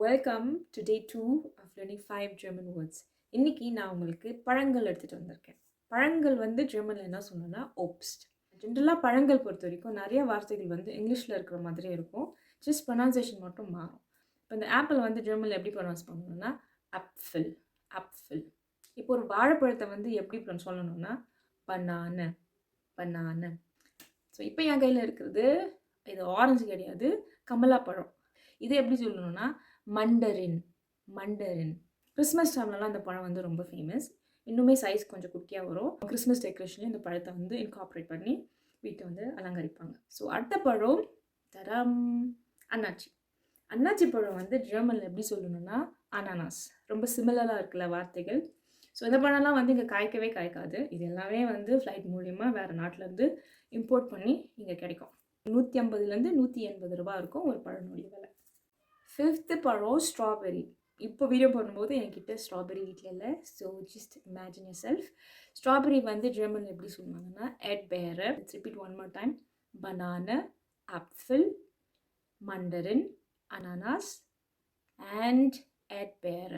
Welcome to day 2 of learning 5 German words. இன்னைக்கு நான் உங்களுக்கு பழங்கள் எடுத்துகிட்டு வந்திருக்கேன். பழங்கள் வந்து ஜெர்மனில் என்ன சொல்லணும்னா obst. ஜென்ரலாக பழங்கள் பொறுத்த வரைக்கும் நிறைய வார்த்தைகள் வந்து இங்கிலீஷில் இருக்கிற மாதிரி இருக்கும். ஜஸ்ட் ப்ரொனன்சியேஷன் மட்டும் மாறும். இப்போ இந்த ஆப்பிள் வந்து ஜெர்மனில் எப்படி ப்ரொனவுன்ஸ் பண்ணணும்னா ஆப்ஃபில், ஆப்ஃபில். இப்போ ஒரு வாழைப்பழத்தை வந்து எப்படி சொல்லணும்னா பனான, பனான. ஸோ இப்போ என் கையில் இருக்கிறது இது ஆரஞ்சு கிடையாது, கமலாப்பழம். இது எப்படி சொல்லணும்னா மண்டரின், மண்டரின். கிறிஸ்மஸ் டைம்லலாம் இந்த பழம் வந்து ரொம்ப ஃபேமஸ். இன்னுமே சைஸ் கொஞ்சம் குட்டியாக வரும். கிறிஸ்மஸ் டெக்கரேஷன்லேயும் இந்த பழத்தை வந்து இன்கார்பரேட் பண்ணி வீட்டை வந்து அலங்கரிப்பாங்க. ஸோ அடுத்த பழம் தரம் அன்னாச்சி. அன்னாச்சி பழம் வந்து ஜெர்மனில் எப்படி சொல்லணும்னா அனானாஸ். ரொம்ப சிமிலராக இருக்குல்ல வார்த்தைகள். ஸோ இந்த பழம்லாம் வந்து இங்கே காய்க்கவே காய்க்காது. இது எல்லாமே வந்து ஃப்ளைட் மூலிமா வேறு நாட்டிலேருந்து இம்போர்ட் பண்ணி இங்கே கிடைக்கும். 150லேருந்து 180 ரூபா இருக்கும் ஒரு பழனுடைய விலை. 5th பழம் ஸ்ட்ராபெரி. இப்போ வீடியோ பண்ணும்போது என்கிட்ட ஸ்ட்ராபெரி வீட்டில் இல்லை. So just imagine yourself. Strawberry வந்து ஜெர்மனில் எப்படி சொல்லுவாங்கன்னா எட்பேர. It's repeat one more time. பனான, ஆப்பிள், மண்டரின், அனானாஸ் அண்ட் எட்பேர.